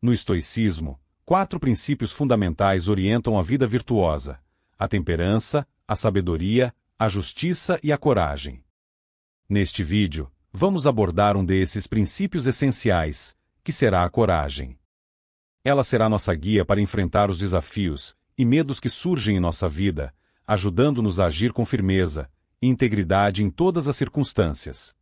No estoicismo, 4 princípios fundamentais orientam a vida virtuosa: a temperança, a sabedoria, a justiça e a coragem. Neste vídeo, vamos abordar um desses princípios essenciais, que será a coragem. Ela será nossa guia para enfrentar os desafios e medos que surgem em nossa vida, ajudando-nos a agir com firmeza e integridade em todas as circunstâncias.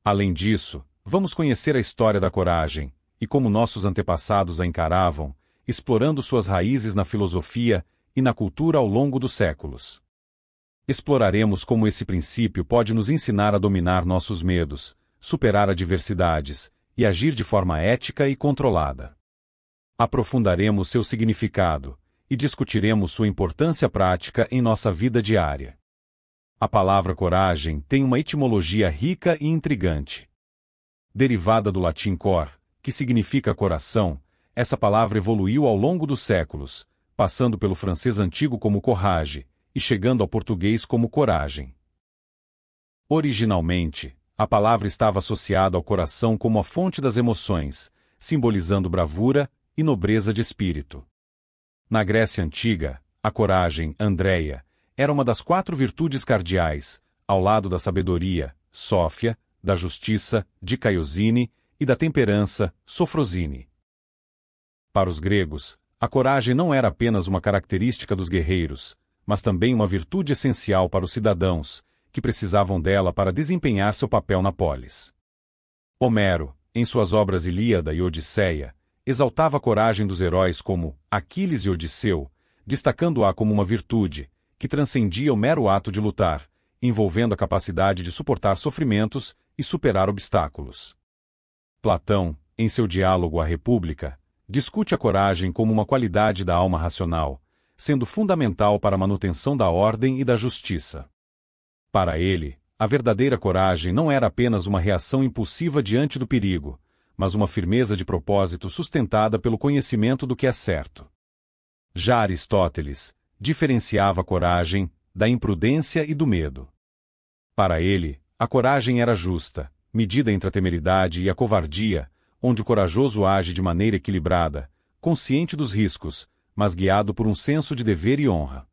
Além disso, vamos conhecer a história da coragem e como nossos antepassados a encaravam, explorando suas raízes na filosofia e na cultura ao longo dos séculos. Exploraremos como esse princípio pode nos ensinar a dominar nossos medos, superar adversidades e agir de forma ética e controlada. Aprofundaremos seu significado e discutiremos sua importância prática em nossa vida diária. A palavra coragem tem uma etimologia rica e intrigante. Derivada do latim cor, que significa coração, essa palavra evoluiu ao longo dos séculos, passando pelo francês antigo como corrage e chegando ao português como coragem. Originalmente, a palavra estava associada ao coração como a fonte das emoções, simbolizando bravura e nobreza de espírito. Na Grécia Antiga, a coragem, Andreia, era uma das 4 virtudes cardeais, ao lado da sabedoria, Sófia, da justiça, Dicaiosine, e da temperança, Sofrosine. Para os gregos, a coragem não era apenas uma característica dos guerreiros, mas também uma virtude essencial para os cidadãos, que precisavam dela para desempenhar seu papel na polis. Homero, em suas obras Ilíada e Odisseia, exaltava a coragem dos heróis como Aquiles e Odisseu, destacando-a como uma virtude que transcendia o mero ato de lutar, envolvendo a capacidade de suportar sofrimentos e superar obstáculos. Platão, em seu diálogo A República, discute a coragem como uma qualidade da alma racional, sendo fundamental para a manutenção da ordem e da justiça. Para ele, a verdadeira coragem não era apenas uma reação impulsiva diante do perigo, mas uma firmeza de propósito sustentada pelo conhecimento do que é certo. Já Aristóteles diferenciava a coragem da imprudência e do medo. Para ele, a coragem era justa, medida entre a temeridade e a covardia, onde o corajoso age de maneira equilibrada, consciente dos riscos, mas guiado por um senso de dever e honra.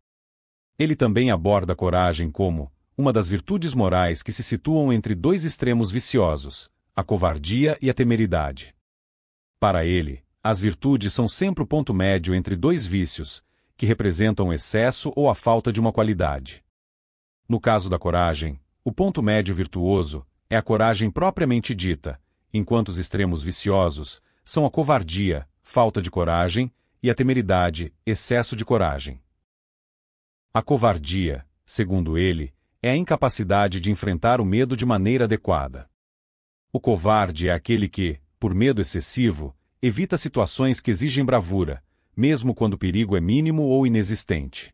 Ele também aborda a coragem como uma das virtudes morais que se situam entre 2 extremos viciosos, a covardia e a temeridade. Para ele, as virtudes são sempre o ponto médio entre 2 vícios, que representam o excesso ou a falta de uma qualidade. No caso da coragem, o ponto médio virtuoso é a coragem propriamente dita, enquanto os extremos viciosos são a covardia, falta de coragem, e a temeridade, excesso de coragem. A covardia, segundo ele, é a incapacidade de enfrentar o medo de maneira adequada. O covarde é aquele que, por medo excessivo, evita situações que exigem bravura, mesmo quando o perigo é mínimo ou inexistente.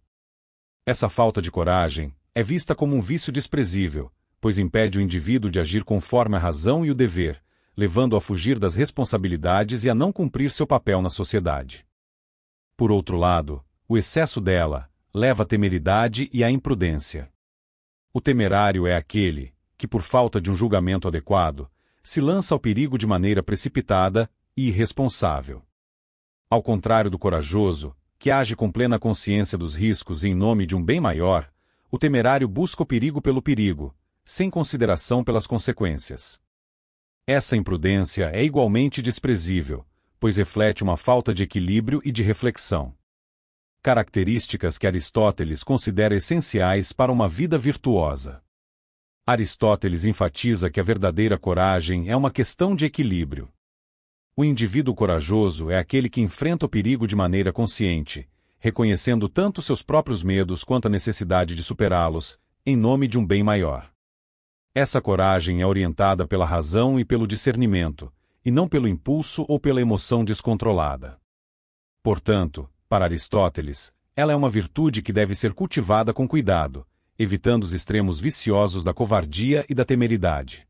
Essa falta de coragem é vista como um vício desprezível, pois impede o indivíduo de agir conforme a razão e o dever, levando-o a fugir das responsabilidades e a não cumprir seu papel na sociedade. Por outro lado, o excesso dela leva à temeridade e à imprudência. O temerário é aquele que, por falta de um julgamento adequado, se lança ao perigo de maneira precipitada e irresponsável. Ao contrário do corajoso, que age com plena consciência dos riscos em nome de um bem maior, o temerário busca o perigo pelo perigo, sem consideração pelas consequências. Essa imprudência é igualmente desprezível, pois reflete uma falta de equilíbrio e de reflexão. Características que Aristóteles considera essenciais para uma vida virtuosa. Aristóteles enfatiza que a verdadeira coragem é uma questão de equilíbrio. O indivíduo corajoso é aquele que enfrenta o perigo de maneira consciente, reconhecendo tanto seus próprios medos quanto a necessidade de superá-los, em nome de um bem maior. Essa coragem é orientada pela razão e pelo discernimento, e não pelo impulso ou pela emoção descontrolada. Portanto, para Aristóteles, ela é uma virtude que deve ser cultivada com cuidado, evitando os extremos viciosos da covardia e da temeridade.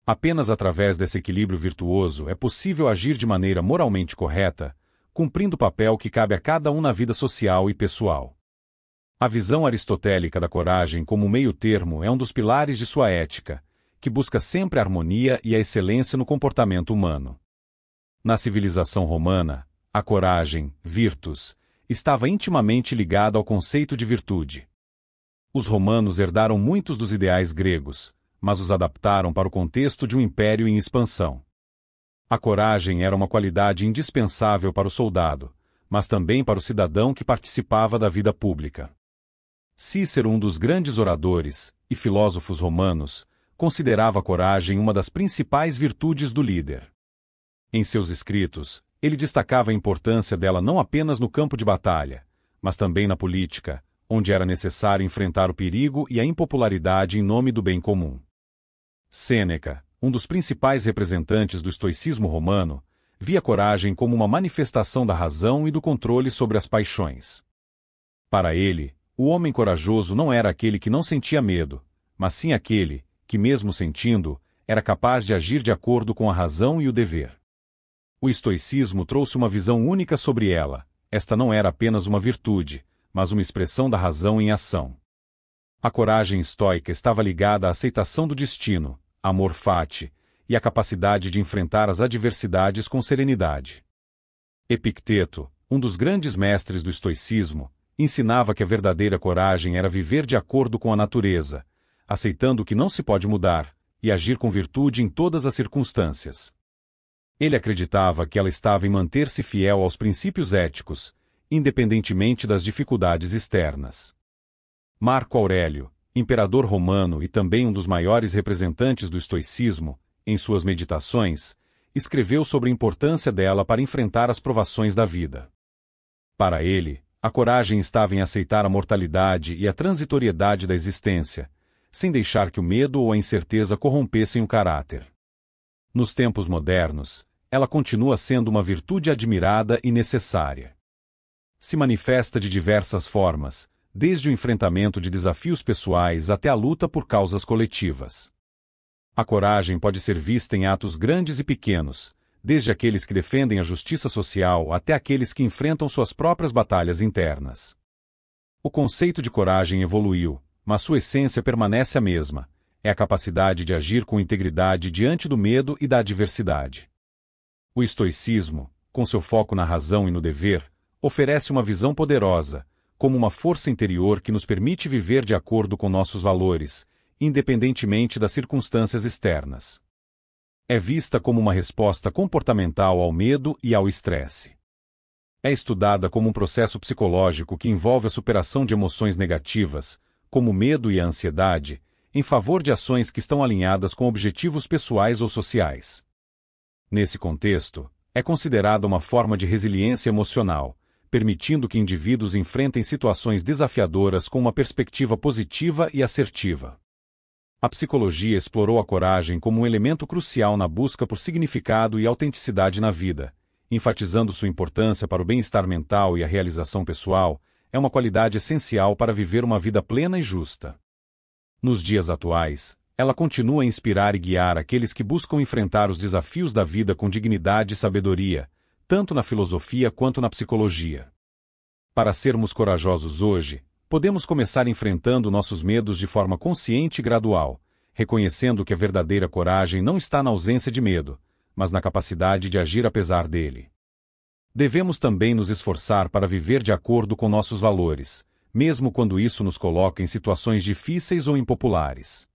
Apenas através desse equilíbrio virtuoso é possível agir de maneira moralmente correta, cumprindo o papel que cabe a cada um na vida social e pessoal. A visão aristotélica da coragem como meio-termo é um dos pilares de sua ética, que busca sempre a harmonia e a excelência no comportamento humano. Na civilização romana, a coragem, virtus, estava intimamente ligada ao conceito de virtude. Os romanos herdaram muitos dos ideais gregos, mas os adaptaram para o contexto de um império em expansão. A coragem era uma qualidade indispensável para o soldado, mas também para o cidadão que participava da vida pública. Cícero, um dos grandes oradores e filósofos romanos, considerava a coragem uma das principais virtudes do líder. Em seus escritos, ele destacava a importância dela não apenas no campo de batalha, mas também na política, onde era necessário enfrentar o perigo e a impopularidade em nome do bem comum. Sêneca, um dos principais representantes do estoicismo romano, via a coragem como uma manifestação da razão e do controle sobre as paixões. Para ele, o homem corajoso não era aquele que não sentia medo, mas sim aquele que, mesmo sentindo, era capaz de agir de acordo com a razão e o dever. O estoicismo trouxe uma visão única sobre ela. Esta não era apenas uma virtude, mas uma expressão da razão em ação. A coragem estoica estava ligada à aceitação do destino, amor fati, e à capacidade de enfrentar as adversidades com serenidade. Epicteto, um dos grandes mestres do estoicismo, ensinava que a verdadeira coragem era viver de acordo com a natureza, aceitando o que não se pode mudar, e agir com virtude em todas as circunstâncias. Ele acreditava que ela estava em manter-se fiel aos princípios éticos, independentemente das dificuldades externas. Marco Aurélio, imperador romano e também um dos maiores representantes do estoicismo, em suas meditações, escreveu sobre a importância dela para enfrentar as provações da vida. Para ele, a coragem estava em aceitar a mortalidade e a transitoriedade da existência, sem deixar que o medo ou a incerteza corrompessem o caráter. Nos tempos modernos, ela continua sendo uma virtude admirada e necessária. Se manifesta de diversas formas, desde o enfrentamento de desafios pessoais até a luta por causas coletivas. A coragem pode ser vista em atos grandes e pequenos, desde aqueles que defendem a justiça social até aqueles que enfrentam suas próprias batalhas internas. O conceito de coragem evoluiu, mas sua essência permanece a mesma: é a capacidade de agir com integridade diante do medo e da adversidade. O estoicismo, com seu foco na razão e no dever, oferece uma visão poderosa, como uma força interior que nos permite viver de acordo com nossos valores, independentemente das circunstâncias externas. É vista como uma resposta comportamental ao medo e ao estresse. É estudada como um processo psicológico que envolve a superação de emoções negativas, como o medo e a ansiedade, em favor de ações que estão alinhadas com objetivos pessoais ou sociais. Nesse contexto, é considerada uma forma de resiliência emocional, permitindo que indivíduos enfrentem situações desafiadoras com uma perspectiva positiva e assertiva. A psicologia explorou a coragem como um elemento crucial na busca por significado e autenticidade na vida, enfatizando sua importância para o bem-estar mental e a realização pessoal. É uma qualidade essencial para viver uma vida plena e justa. Nos dias atuais, ela continua a inspirar e guiar aqueles que buscam enfrentar os desafios da vida com dignidade e sabedoria, tanto na filosofia quanto na psicologia. Para sermos corajosos hoje, podemos começar enfrentando nossos medos de forma consciente e gradual, reconhecendo que a verdadeira coragem não está na ausência de medo, mas na capacidade de agir apesar dele. Devemos também nos esforçar para viver de acordo com nossos valores, mesmo quando isso nos coloca em situações difíceis ou impopulares.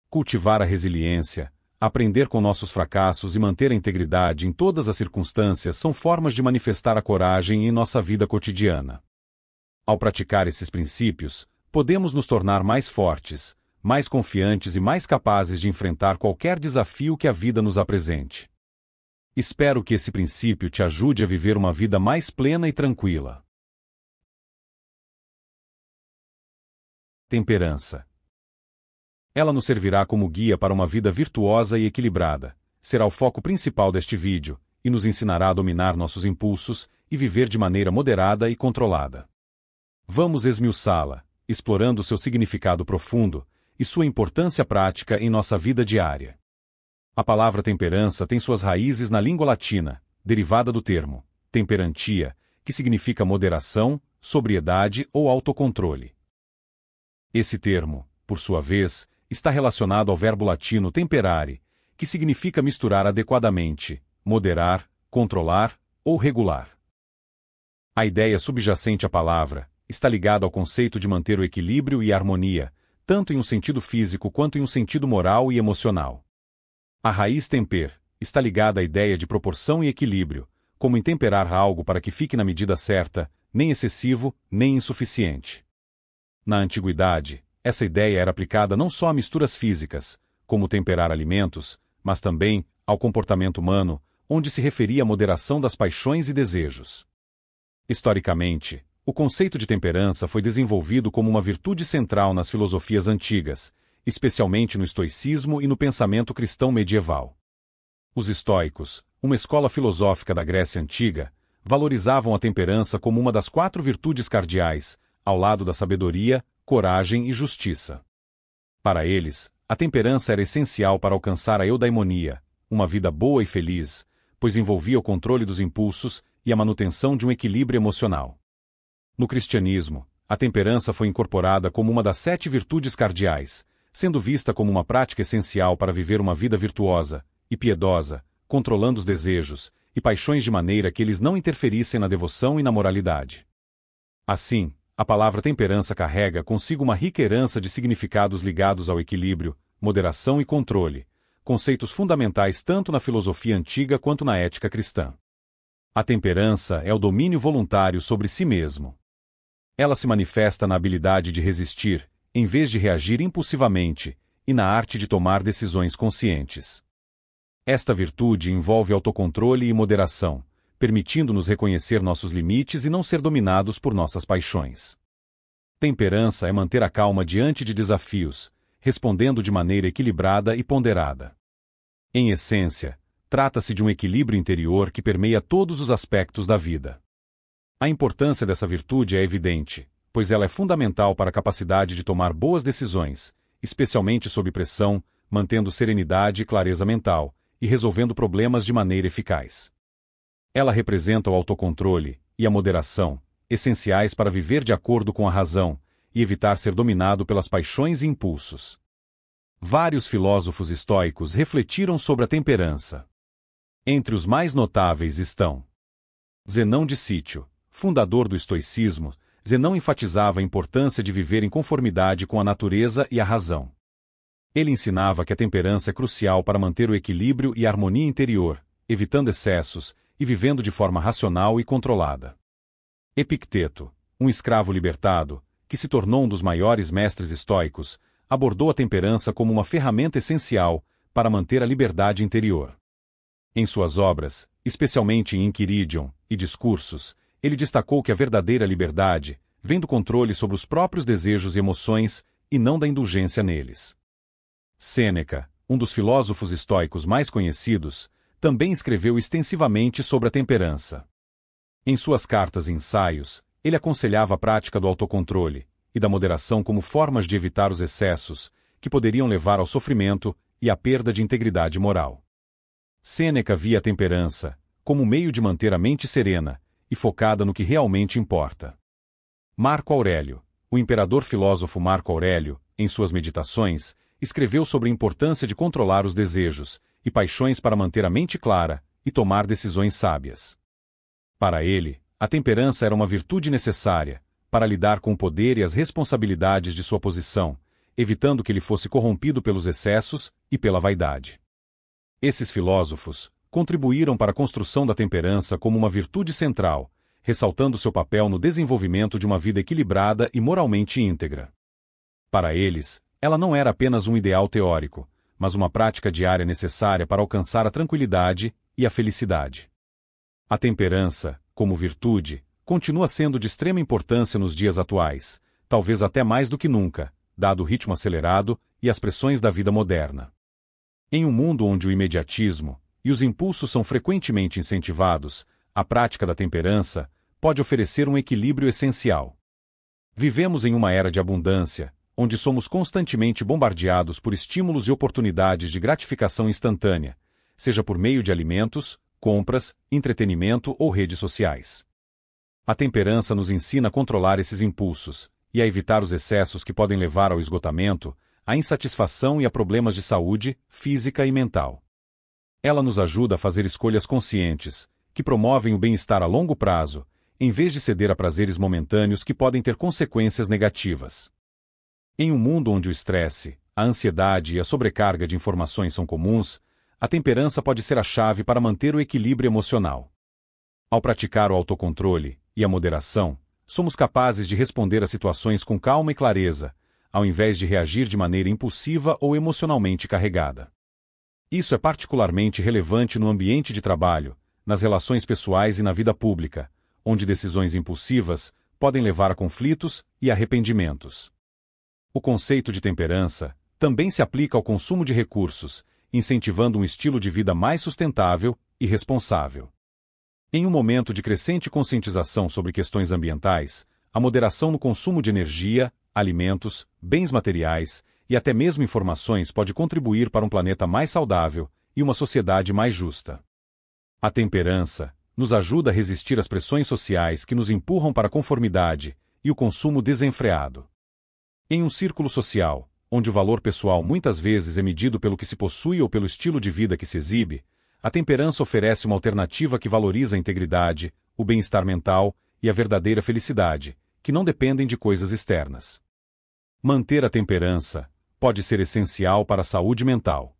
Cultivar a resiliência, aprender com nossos fracassos e manter a integridade em todas as circunstâncias são formas de manifestar a coragem em nossa vida cotidiana. Ao praticar esses princípios, podemos nos tornar mais fortes, mais confiantes e mais capazes de enfrentar qualquer desafio que a vida nos apresente. Espero que esse princípio te ajude a viver uma vida mais plena e tranquila. Temperança. Ela nos servirá como guia para uma vida virtuosa e equilibrada, será o foco principal deste vídeo, e nos ensinará a dominar nossos impulsos e viver de maneira moderada e controlada. Vamos esmiuçá-la, explorando seu significado profundo e sua importância prática em nossa vida diária. A palavra temperança tem suas raízes na língua latina, derivada do termo temperantia, que significa moderação, sobriedade ou autocontrole. Esse termo, por sua vez, está relacionado ao verbo latino temperare, que significa misturar adequadamente, moderar, controlar ou regular. A ideia subjacente à palavra está ligada ao conceito de manter o equilíbrio e a harmonia, tanto em um sentido físico quanto em um sentido moral e emocional. A raiz temper está ligada à ideia de proporção e equilíbrio, como em temperar algo para que fique na medida certa, nem excessivo, nem insuficiente. Na antiguidade, essa ideia era aplicada não só a misturas físicas, como temperar alimentos, mas também ao comportamento humano, onde se referia à moderação das paixões e desejos. Historicamente, o conceito de temperança foi desenvolvido como uma virtude central nas filosofias antigas, especialmente no estoicismo e no pensamento cristão medieval. Os estoicos, uma escola filosófica da Grécia Antiga, valorizavam a temperança como uma das 4 virtudes cardeais, ao lado da sabedoria, coragem e justiça. Para eles, a temperança era essencial para alcançar a eudaimonia, uma vida boa e feliz, pois envolvia o controle dos impulsos e a manutenção de um equilíbrio emocional. No cristianismo, a temperança foi incorporada como uma das 7 virtudes cardeais, sendo vista como uma prática essencial para viver uma vida virtuosa e piedosa, controlando os desejos e paixões de maneira que eles não interferissem na devoção e na moralidade. Assim, a palavra temperança carrega consigo uma rica herança de significados ligados ao equilíbrio, moderação e controle, conceitos fundamentais tanto na filosofia antiga quanto na ética cristã. A temperança é o domínio voluntário sobre si mesmo. Ela se manifesta na habilidade de resistir, em vez de reagir impulsivamente, e na arte de tomar decisões conscientes. Esta virtude envolve autocontrole e moderação, permitindo-nos reconhecer nossos limites e não ser dominados por nossas paixões. Temperança é manter a calma diante de desafios, respondendo de maneira equilibrada e ponderada. Em essência, trata-se de um equilíbrio interior que permeia todos os aspectos da vida. A importância dessa virtude é evidente, pois ela é fundamental para a capacidade de tomar boas decisões, especialmente sob pressão, mantendo serenidade e clareza mental, e resolvendo problemas de maneira eficaz. Ela representa o autocontrole e a moderação, essenciais para viver de acordo com a razão e evitar ser dominado pelas paixões e impulsos. Vários filósofos estoicos refletiram sobre a temperança. Entre os mais notáveis estão Zenão de Cítio, fundador do estoicismo. Zenão enfatizava a importância de viver em conformidade com a natureza e a razão. Ele ensinava que a temperança é crucial para manter o equilíbrio e a harmonia interior, evitando excessos e vivendo de forma racional e controlada. Epicteto, um escravo libertado, que se tornou um dos maiores mestres estoicos, abordou a temperança como uma ferramenta essencial para manter a liberdade interior. Em suas obras, especialmente em Enquiridion e Discursos, ele destacou que a verdadeira liberdade vem do controle sobre os próprios desejos e emoções e não da indulgência neles. Sêneca, um dos filósofos estoicos mais conhecidos, também escreveu extensivamente sobre a temperança. Em suas cartas e ensaios, ele aconselhava a prática do autocontrole e da moderação como formas de evitar os excessos, que poderiam levar ao sofrimento e à perda de integridade moral. Sêneca via a temperança como meio de manter a mente serena e focada no que realmente importa. Marco Aurélio, o imperador filósofo Marco Aurélio, em suas meditações, escreveu sobre a importância de controlar os desejos e paixões para manter a mente clara e tomar decisões sábias. Para ele, a temperança era uma virtude necessária para lidar com o poder e as responsabilidades de sua posição, evitando que ele fosse corrompido pelos excessos e pela vaidade. Esses filósofos contribuíram para a construção da temperança como uma virtude central, ressaltando seu papel no desenvolvimento de uma vida equilibrada e moralmente íntegra. Para eles, ela não era apenas um ideal teórico, mas uma prática diária necessária para alcançar a tranquilidade e a felicidade. A temperança, como virtude, continua sendo de extrema importância nos dias atuais, talvez até mais do que nunca, dado o ritmo acelerado e as pressões da vida moderna. Em um mundo onde o imediatismo e os impulsos são frequentemente incentivados, a prática da temperança pode oferecer um equilíbrio essencial. Vivemos em uma era de abundância, onde somos constantemente bombardeados por estímulos e oportunidades de gratificação instantânea, seja por meio de alimentos, compras, entretenimento ou redes sociais. A temperança nos ensina a controlar esses impulsos e a evitar os excessos que podem levar ao esgotamento, à insatisfação e a problemas de saúde, física e mental. Ela nos ajuda a fazer escolhas conscientes, que promovem o bem-estar a longo prazo, em vez de ceder a prazeres momentâneos que podem ter consequências negativas. Em um mundo onde o estresse, a ansiedade e a sobrecarga de informações são comuns, a temperança pode ser a chave para manter o equilíbrio emocional. Ao praticar o autocontrole e a moderação, somos capazes de responder a situações com calma e clareza, ao invés de reagir de maneira impulsiva ou emocionalmente carregada. Isso é particularmente relevante no ambiente de trabalho, nas relações pessoais e na vida pública, onde decisões impulsivas podem levar a conflitos e arrependimentos. O conceito de temperança também se aplica ao consumo de recursos, incentivando um estilo de vida mais sustentável e responsável. Em um momento de crescente conscientização sobre questões ambientais, a moderação no consumo de energia, alimentos, bens materiais e até mesmo informações pode contribuir para um planeta mais saudável e uma sociedade mais justa. A temperança nos ajuda a resistir às pressões sociais que nos empurram para a conformidade e o consumo desenfreado. Em um círculo social, onde o valor pessoal muitas vezes é medido pelo que se possui ou pelo estilo de vida que se exibe, a temperança oferece uma alternativa que valoriza a integridade, o bem-estar mental e a verdadeira felicidade, que não dependem de coisas externas. Manter a temperança pode ser essencial para a saúde mental.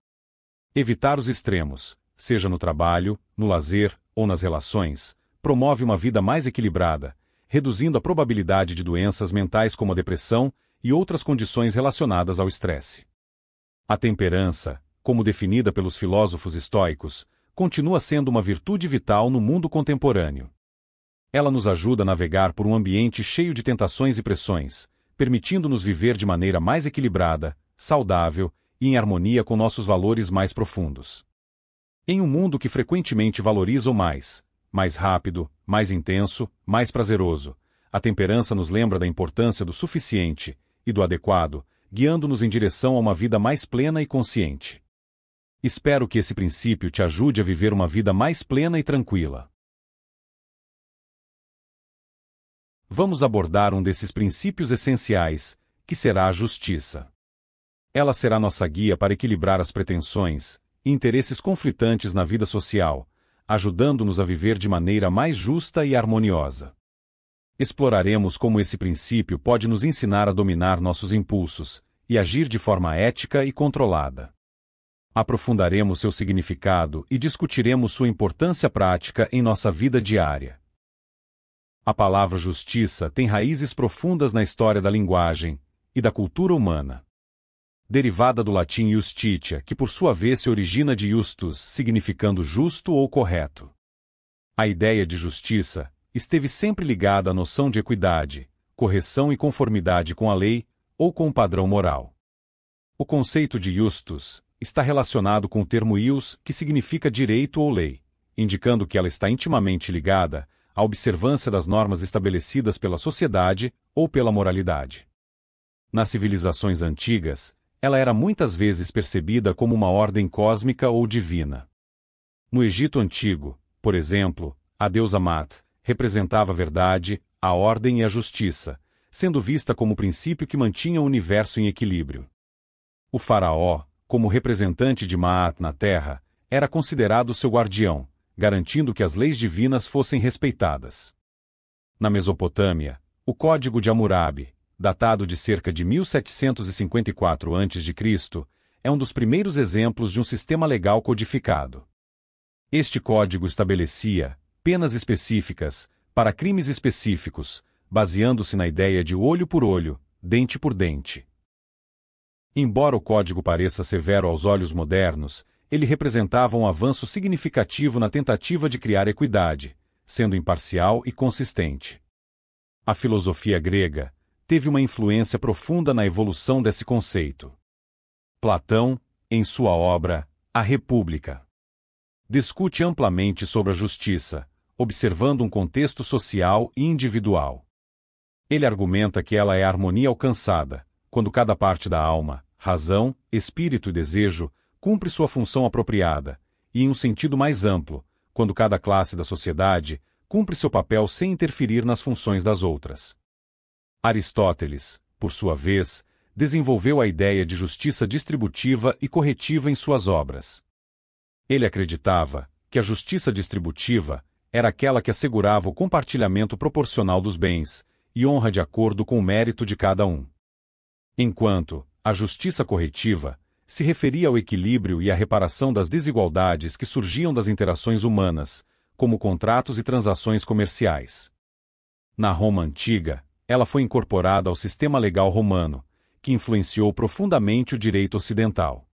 Evitar os extremos, seja no trabalho, no lazer ou nas relações, promove uma vida mais equilibrada, reduzindo a probabilidade de doenças mentais como a depressão e outras condições relacionadas ao estresse. A temperança, como definida pelos filósofos estoicos, continua sendo uma virtude vital no mundo contemporâneo. Ela nos ajuda a navegar por um ambiente cheio de tentações e pressões, permitindo-nos viver de maneira mais equilibrada, saudável e em harmonia com nossos valores mais profundos. Em um mundo que frequentemente valoriza o mais rápido, mais intenso, mais prazeroso, a temperança nos lembra da importância do suficiente e do adequado, guiando-nos em direção a uma vida mais plena e consciente. Espero que esse princípio te ajude a viver uma vida mais plena e tranquila. Vamos abordar um desses princípios essenciais, que será a justiça. Ela será nossa guia para equilibrar as pretensões e interesses conflitantes na vida social, ajudando-nos a viver de maneira mais justa e harmoniosa. Exploraremos como esse princípio pode nos ensinar a dominar nossos impulsos e agir de forma ética e controlada. Aprofundaremos seu significado e discutiremos sua importância prática em nossa vida diária. A palavra justiça tem raízes profundas na história da linguagem e da cultura humana. Derivada do latim justitia, que por sua vez se origina de justus, significando justo ou correto. A ideia de justiça esteve sempre ligada à noção de equidade, correção e conformidade com a lei ou com o padrão moral. O conceito de justus está relacionado com o termo ius, que significa direito ou lei, indicando que ela está intimamente ligada à observância das normas estabelecidas pela sociedade ou pela moralidade. Nas civilizações antigas, ela era muitas vezes percebida como uma ordem cósmica ou divina. No Egito Antigo, por exemplo, a deusa Mat representava a verdade, a ordem e a justiça, sendo vista como o princípio que mantinha o universo em equilíbrio. O faraó, como representante de Maat na terra, era considerado seu guardião, garantindo que as leis divinas fossem respeitadas. Na Mesopotâmia, o Código de Hammurabi, datado de cerca de 1754 a.C., é um dos primeiros exemplos de um sistema legal codificado. Este código estabelecia penas específicas para crimes específicos, baseando-se na ideia de olho por olho, dente por dente. Embora o código pareça severo aos olhos modernos, ele representava um avanço significativo na tentativa de criar equidade, sendo imparcial e consistente. A filosofia grega teve uma influência profunda na evolução desse conceito. Platão, em sua obra A República, discute amplamente sobre a justiça, observando um contexto social e individual. Ele argumenta que ela é a harmonia alcançada, quando cada parte da alma, razão, espírito e desejo cumpre sua função apropriada, e em um sentido mais amplo, quando cada classe da sociedade cumpre seu papel sem interferir nas funções das outras. Aristóteles, por sua vez, desenvolveu a ideia de justiça distributiva e corretiva em suas obras. Ele acreditava que a justiça distributiva era aquela que assegurava o compartilhamento proporcional dos bens, e honra de acordo com o mérito de cada um. Enquanto a justiça corretiva se referia ao equilíbrio e à reparação das desigualdades que surgiam das interações humanas, como contratos e transações comerciais. Na Roma antiga, ela foi incorporada ao sistema legal romano, que influenciou profundamente o direito ocidental.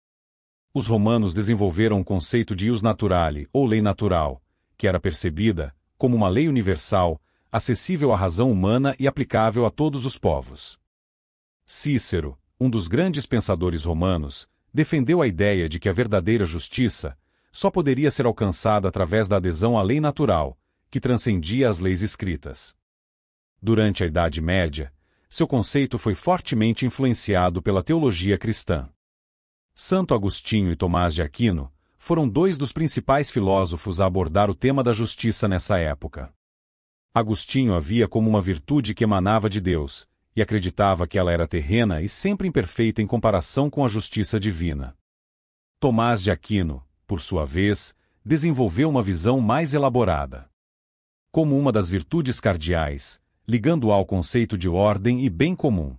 Os romanos desenvolveram o conceito de ius naturale, ou lei natural, que era percebida como uma lei universal, acessível à razão humana e aplicável a todos os povos. Cícero, um dos grandes pensadores romanos, defendeu a ideia de que a verdadeira justiça só poderia ser alcançada através da adesão à lei natural, que transcendia as leis escritas. Durante a Idade Média, seu conceito foi fortemente influenciado pela teologia cristã. Santo Agostinho e Tomás de Aquino foram dois dos principais filósofos a abordar o tema da justiça nessa época. Agostinho a via como uma virtude que emanava de Deus, e acreditava que ela era terrena e sempre imperfeita em comparação com a justiça divina. Tomás de Aquino, por sua vez, desenvolveu uma visão mais elaborada. Como uma das virtudes cardeais, ligando-a ao conceito de ordem e bem comum.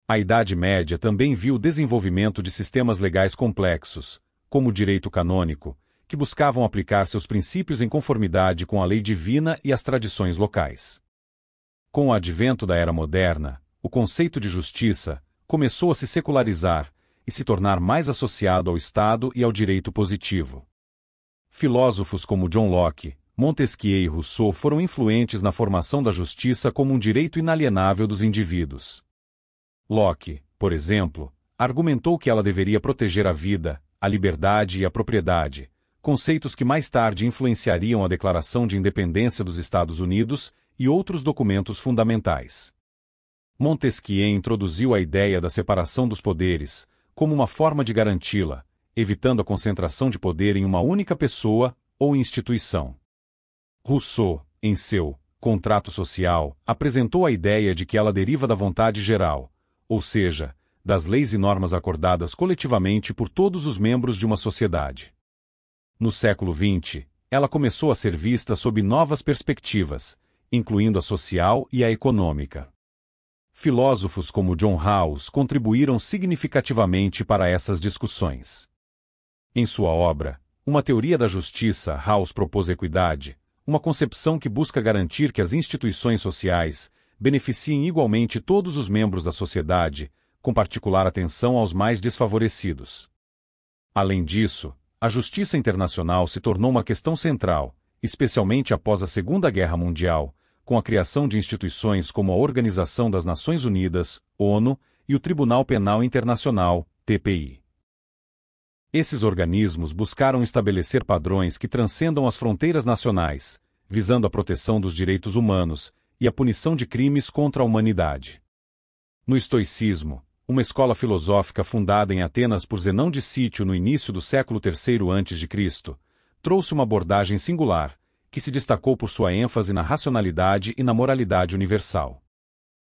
A Idade Média também viu o desenvolvimento de sistemas legais complexos, como o direito canônico, que buscavam aplicar seus princípios em conformidade com a lei divina e as tradições locais. Com o advento da Era Moderna, o conceito de justiça começou a se secularizar e se tornar mais associado ao Estado e ao direito positivo. Filósofos como John Locke, Montesquieu e Rousseau foram influentes na formação da justiça como um direito inalienável dos indivíduos. Locke, por exemplo, argumentou que ela deveria proteger a vida, a liberdade e a propriedade, conceitos que mais tarde influenciariam a Declaração de Independência dos Estados Unidos e outros documentos fundamentais. Montesquieu introduziu a ideia da separação dos poderes, como uma forma de garanti-la, evitando a concentração de poder em uma única pessoa ou instituição. Rousseau, em seu Contrato Social, apresentou a ideia de que ela deriva da vontade geral, ou seja, das leis e normas acordadas coletivamente por todos os membros de uma sociedade. No século XX, ela começou a ser vista sob novas perspectivas, incluindo a social e a econômica. Filósofos como John Rawls contribuíram significativamente para essas discussões. Em sua obra, Uma Teoria da Justiça, Rawls propôs equidade, uma concepção que busca garantir que as instituições sociais beneficiem igualmente todos os membros da sociedade, com particular atenção aos mais desfavorecidos. Além disso, a justiça internacional se tornou uma questão central, especialmente após a Segunda Guerra Mundial, com a criação de instituições como a Organização das Nações Unidas, ONU, e o Tribunal Penal Internacional, TPI. Esses organismos buscaram estabelecer padrões que transcendam as fronteiras nacionais, visando a proteção dos direitos humanos e a punição de crimes contra a humanidade. No estoicismo, uma escola filosófica fundada em Atenas por Zenão de Cítio no início do século III a.C., trouxe uma abordagem singular, que se destacou por sua ênfase na racionalidade e na moralidade universal.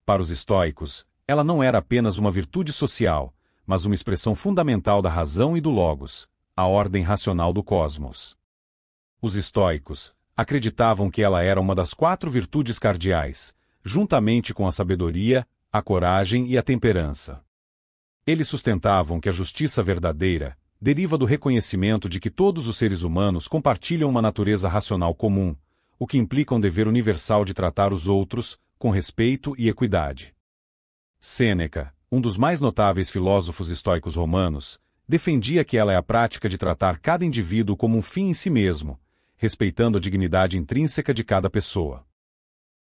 Para os estoicos, ela não era apenas uma virtude social, mas uma expressão fundamental da razão e do logos, a ordem racional do cosmos. Os estoicos acreditavam que ela era uma das 4 virtudes cardeais, juntamente com a sabedoria, a coragem e a temperança. Eles sustentavam que a justiça verdadeira deriva do reconhecimento de que todos os seres humanos compartilham uma natureza racional comum, o que implica um dever universal de tratar os outros com respeito e equidade. Sêneca, um dos mais notáveis filósofos estoicos romanos, defendia que ela é a prática de tratar cada indivíduo como um fim em si mesmo, respeitando a dignidade intrínseca de cada pessoa.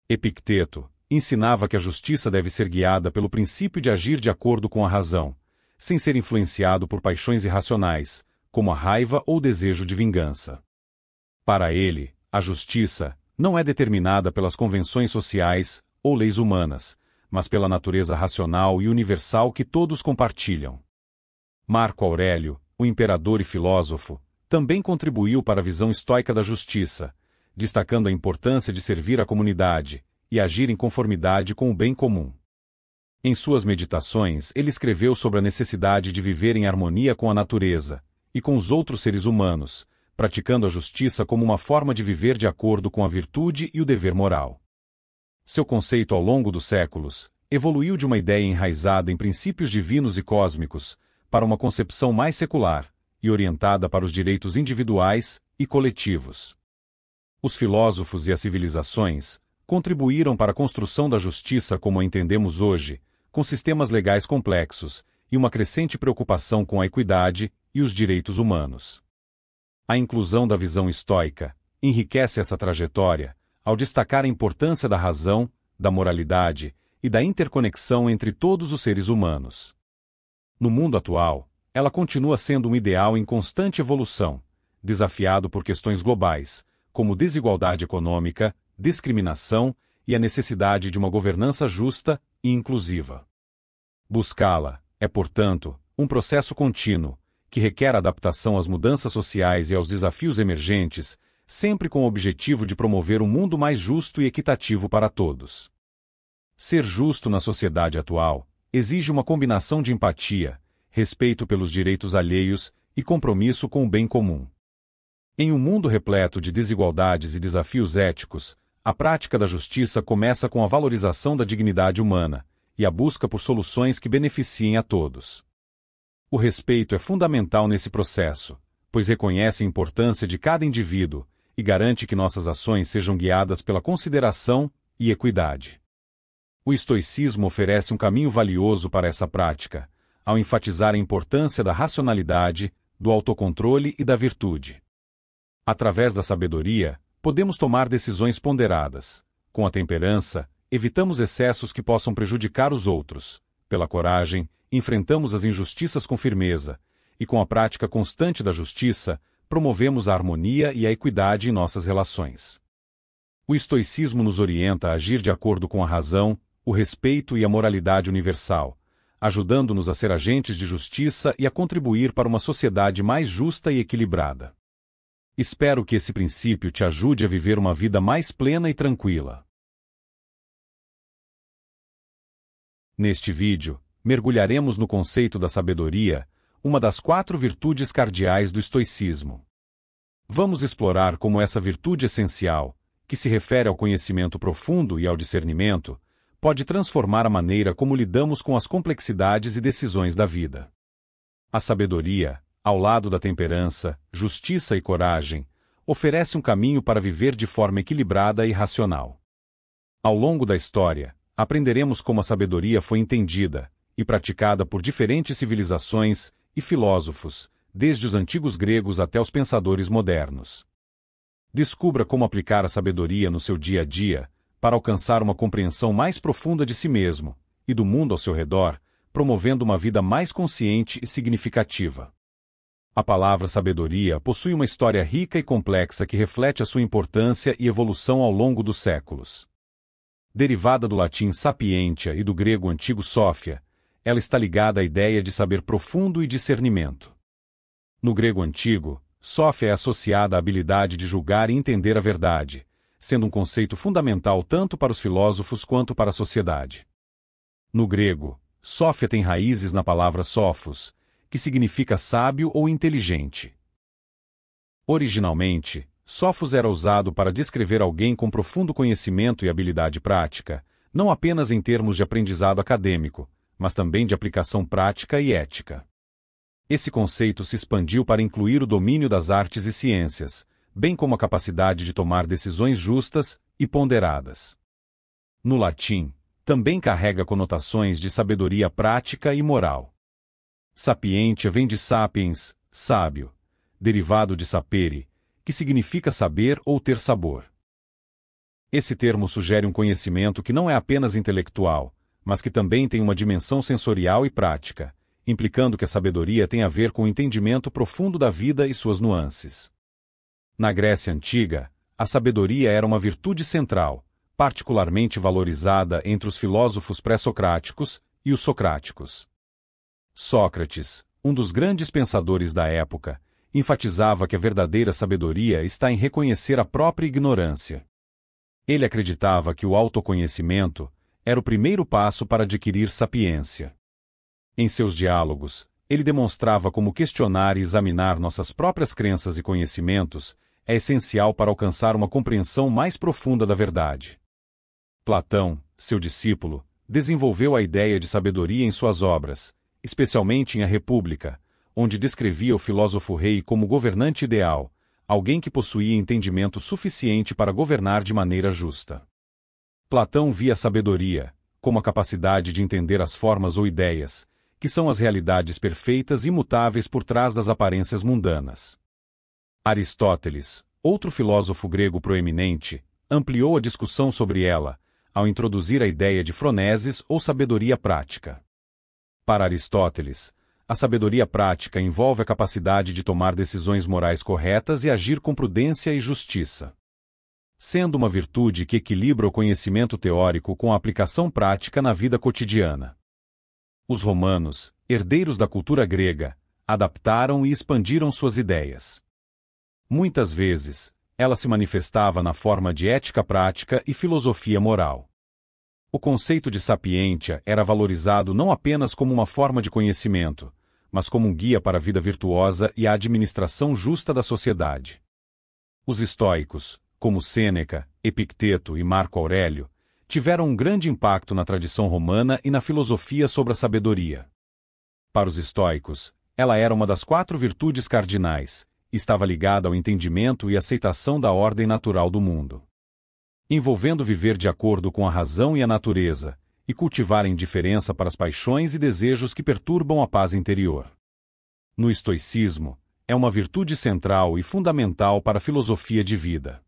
Epicteto ensinava que a justiça deve ser guiada pelo princípio de agir de acordo com a razão, sem ser influenciado por paixões irracionais, como a raiva ou o desejo de vingança. Para ele, a justiça não é determinada pelas convenções sociais ou leis humanas, mas pela natureza racional e universal que todos compartilham. Marco Aurélio, o imperador e filósofo, também contribuiu para a visão estoica da justiça, destacando a importância de servir a comunidade e agir em conformidade com o bem comum. Em suas meditações, ele escreveu sobre a necessidade de viver em harmonia com a natureza e com os outros seres humanos, praticando a justiça como uma forma de viver de acordo com a virtude e o dever moral. Seu conceito ao longo dos séculos evoluiu de uma ideia enraizada em princípios divinos e cósmicos para uma concepção mais secular e orientada para os direitos individuais e coletivos. Os filósofos e as civilizações contribuíram para a construção da justiça como a entendemos hoje, com sistemas legais complexos e uma crescente preocupação com a equidade e os direitos humanos. A inclusão da visão estoica enriquece essa trajetória ao destacar a importância da razão, da moralidade e da interconexão entre todos os seres humanos. No mundo atual, ela continua sendo um ideal em constante evolução, desafiado por questões globais, como desigualdade econômica, discriminação e a necessidade de uma governança justa e inclusiva. Buscá-la é, portanto, um processo contínuo, que requer adaptação às mudanças sociais e aos desafios emergentes, sempre com o objetivo de promover um mundo mais justo e equitativo para todos. Ser justo na sociedade atual exige uma combinação de empatia, respeito pelos direitos alheios e compromisso com o bem comum. Em um mundo repleto de desigualdades e desafios éticos, a prática da justiça começa com a valorização da dignidade humana e a busca por soluções que beneficiem a todos. O respeito é fundamental nesse processo, pois reconhece a importância de cada indivíduo e garante que nossas ações sejam guiadas pela consideração e equidade. O estoicismo oferece um caminho valioso para essa prática, ao enfatizar a importância da racionalidade, do autocontrole e da virtude. Através da sabedoria, podemos tomar decisões ponderadas. Com a temperança, evitamos excessos que possam prejudicar os outros. Pela coragem, enfrentamos as injustiças com firmeza, e com a prática constante da justiça, promovemos a harmonia e a equidade em nossas relações. O estoicismo nos orienta a agir de acordo com a razão, o respeito e a moralidade universal, ajudando-nos a ser agentes de justiça e a contribuir para uma sociedade mais justa e equilibrada. Espero que esse princípio te ajude a viver uma vida mais plena e tranquila. Neste vídeo, mergulharemos no conceito da sabedoria, uma das 4 virtudes cardeais do estoicismo. Vamos explorar como essa virtude essencial, que se refere ao conhecimento profundo e ao discernimento, pode transformar a maneira como lidamos com as complexidades e decisões da vida. A sabedoria, ao lado da temperança, justiça e coragem, oferece um caminho para viver de forma equilibrada e racional. Ao longo da história, aprenderemos como a sabedoria foi entendida e praticada por diferentes civilizações e filósofos, desde os antigos gregos até os pensadores modernos. Descubra como aplicar a sabedoria no seu dia a dia, para alcançar uma compreensão mais profunda de si mesmo e do mundo ao seu redor, promovendo uma vida mais consciente e significativa. A palavra sabedoria possui uma história rica e complexa que reflete a sua importância e evolução ao longo dos séculos. Derivada do latim sapientia e do grego antigo sophia, ela está ligada à ideia de saber profundo e discernimento. No grego antigo, sophia é associada à habilidade de julgar e entender a verdade, sendo um conceito fundamental tanto para os filósofos quanto para a sociedade. No grego, sophia tem raízes na palavra sophos, que significa sábio ou inteligente. Originalmente, sophos era usado para descrever alguém com profundo conhecimento e habilidade prática, não apenas em termos de aprendizado acadêmico, mas também de aplicação prática e ética. Esse conceito se expandiu para incluir o domínio das artes e ciências, bem como a capacidade de tomar decisões justas e ponderadas. No latim, também carrega conotações de sabedoria prática e moral. Sapientia vem de sapiens, sábio, derivado de sapere, que significa saber ou ter sabor. Esse termo sugere um conhecimento que não é apenas intelectual, mas que também tem uma dimensão sensorial e prática, implicando que a sabedoria tem a ver com o entendimento profundo da vida e suas nuances. Na Grécia Antiga, a sabedoria era uma virtude central, particularmente valorizada entre os filósofos pré-socráticos e os socráticos. Sócrates, um dos grandes pensadores da época, enfatizava que a verdadeira sabedoria está em reconhecer a própria ignorância. Ele acreditava que o autoconhecimento era o primeiro passo para adquirir sapiência. Em seus diálogos, ele demonstrava como questionar e examinar nossas próprias crenças e conhecimentos é essencial para alcançar uma compreensão mais profunda da verdade. Platão, seu discípulo, desenvolveu a ideia de sabedoria em suas obras, especialmente em A República, onde descrevia o filósofo-rei como governante ideal, alguém que possuía entendimento suficiente para governar de maneira justa. Platão via a sabedoria como a capacidade de entender as formas ou ideias, que são as realidades perfeitas e imutáveis por trás das aparências mundanas. Aristóteles, outro filósofo grego proeminente, ampliou a discussão sobre ela, ao introduzir a ideia de froneses ou sabedoria prática. Para Aristóteles, a sabedoria prática envolve a capacidade de tomar decisões morais corretas e agir com prudência e justiça, sendo uma virtude que equilibra o conhecimento teórico com a aplicação prática na vida cotidiana. Os romanos, herdeiros da cultura grega, adaptaram e expandiram suas ideias. Muitas vezes, ela se manifestava na forma de ética prática e filosofia moral. O conceito de sapientia era valorizado não apenas como uma forma de conhecimento, mas como um guia para a vida virtuosa e a administração justa da sociedade. Os estoicos, como Sêneca, Epicteto e Marco Aurélio, tiveram um grande impacto na tradição romana e na filosofia sobre a sabedoria. Para os estoicos, ela era uma das 4 virtudes cardinais, e estava ligada ao entendimento e aceitação da ordem natural do mundo, envolvendo viver de acordo com a razão e a natureza, e cultivar a indiferença para as paixões e desejos que perturbam a paz interior. No estoicismo, é uma virtude central e fundamental para a filosofia de vida.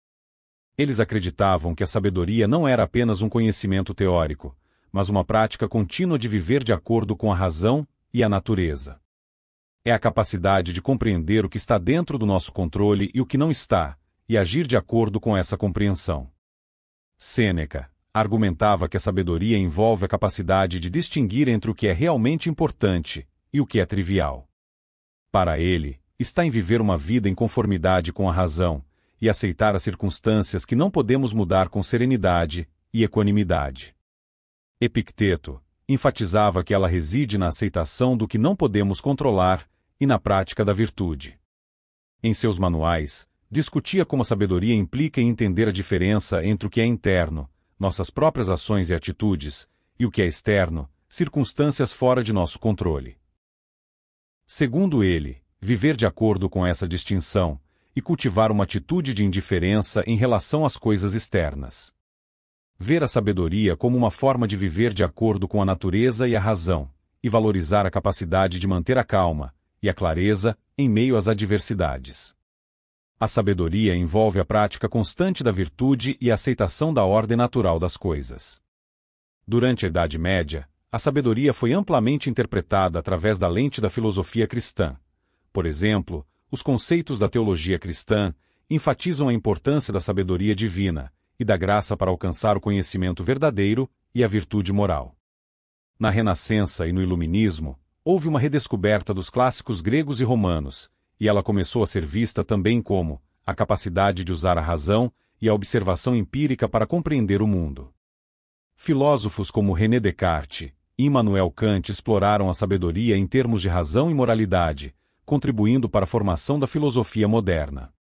Eles acreditavam que a sabedoria não era apenas um conhecimento teórico, mas uma prática contínua de viver de acordo com a razão e a natureza. É a capacidade de compreender o que está dentro do nosso controle e o que não está, e agir de acordo com essa compreensão. Sêneca argumentava que a sabedoria envolve a capacidade de distinguir entre o que é realmente importante e o que é trivial. Para ele, está em viver uma vida em conformidade com a razão e aceitar as circunstâncias que não podemos mudar com serenidade e equanimidade. Epicteto enfatizava que ela reside na aceitação do que não podemos controlar e na prática da virtude. Em seus manuais, discutia como a sabedoria implica em entender a diferença entre o que é interno, nossas próprias ações e atitudes, e o que é externo, circunstâncias fora de nosso controle. Segundo ele, viver de acordo com essa distinção e cultivar uma atitude de indiferença em relação às coisas externas. Ver a sabedoria como uma forma de viver de acordo com a natureza e a razão, e valorizar a capacidade de manter a calma e a clareza em meio às adversidades. A sabedoria envolve a prática constante da virtude e a aceitação da ordem natural das coisas. Durante a Idade Média, a sabedoria foi amplamente interpretada através da lente da filosofia cristã. Por exemplo, os conceitos da teologia cristã enfatizam a importância da sabedoria divina e da graça para alcançar o conhecimento verdadeiro e a virtude moral. Na Renascença e no Iluminismo, houve uma redescoberta dos clássicos gregos e romanos, e ela começou a ser vista também como a capacidade de usar a razão e a observação empírica para compreender o mundo. Filósofos como René Descartes e Immanuel Kant exploraram a sabedoria em termos de razão e moralidade, contribuindo para a formação da filosofia moderna.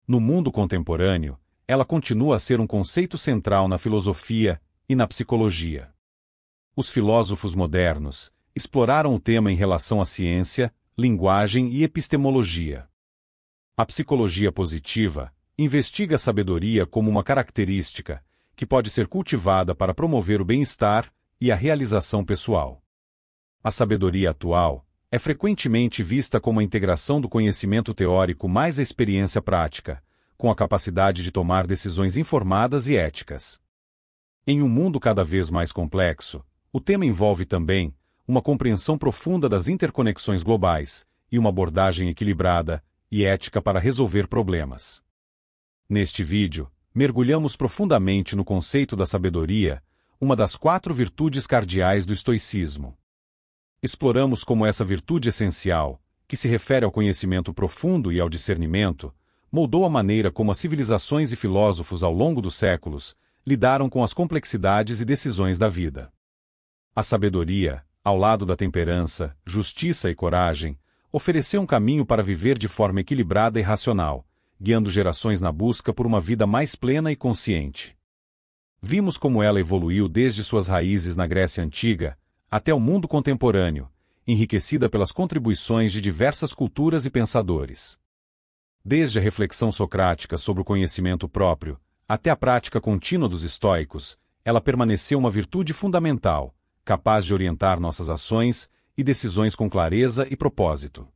No mundo contemporâneo, ela continua a ser um conceito central na filosofia e na psicologia. Os filósofos modernos exploraram o tema em relação à ciência, linguagem e epistemologia. A psicologia positiva investiga a sabedoria como uma característica que pode ser cultivada para promover o bem-estar e a realização pessoal. A sabedoria atual é frequentemente vista como a integração do conhecimento teórico mais a experiência prática, com a capacidade de tomar decisões informadas e éticas. Em um mundo cada vez mais complexo, o tema envolve também uma compreensão profunda das interconexões globais e uma abordagem equilibrada e ética para resolver problemas. Neste vídeo, mergulhamos profundamente no conceito da sabedoria, uma das 4 virtudes cardeais do estoicismo. Exploramos como essa virtude essencial, que se refere ao conhecimento profundo e ao discernimento, moldou a maneira como as civilizações e filósofos ao longo dos séculos lidaram com as complexidades e decisões da vida. A sabedoria, ao lado da temperança, justiça e coragem, ofereceu um caminho para viver de forma equilibrada e racional, guiando gerações na busca por uma vida mais plena e consciente. Vimos como ela evoluiu desde suas raízes na Grécia Antiga até o mundo contemporâneo, enriquecida pelas contribuições de diversas culturas e pensadores. Desde a reflexão socrática sobre o conhecimento próprio, até a prática contínua dos estoicos, ela permaneceu uma virtude fundamental, capaz de orientar nossas ações e decisões com clareza e propósito.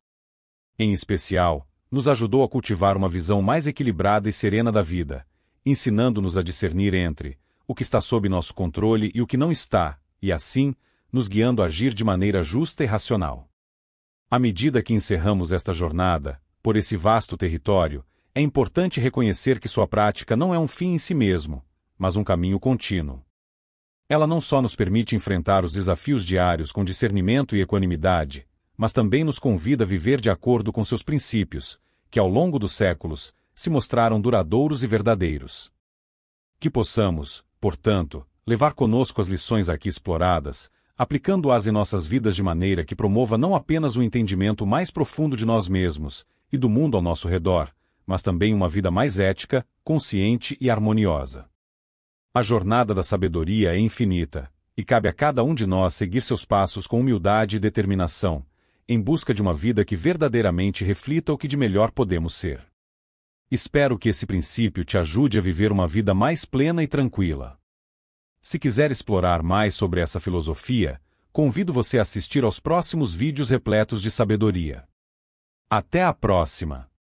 Em especial, nos ajudou a cultivar uma visão mais equilibrada e serena da vida, ensinando-nos a discernir entre o que está sob nosso controle e o que não está, e assim, nos guiando a agir de maneira justa e racional. À medida que encerramos esta jornada, por esse vasto território, é importante reconhecer que sua prática não é um fim em si mesmo, mas um caminho contínuo. Ela não só nos permite enfrentar os desafios diários com discernimento e equanimidade, mas também nos convida a viver de acordo com seus princípios, que ao longo dos séculos se mostraram duradouros e verdadeiros. Que possamos, portanto, levar conosco as lições aqui exploradas, aplicando-as em nossas vidas de maneira que promova não apenas um entendimento mais profundo de nós mesmos e do mundo ao nosso redor, mas também uma vida mais ética, consciente e harmoniosa. A jornada da sabedoria é infinita, e cabe a cada um de nós seguir seus passos com humildade e determinação, em busca de uma vida que verdadeiramente reflita o que de melhor podemos ser. Espero que esse princípio te ajude a viver uma vida mais plena e tranquila. Se quiser explorar mais sobre essa filosofia, convido você a assistir aos próximos vídeos repletos de sabedoria. Até a próxima!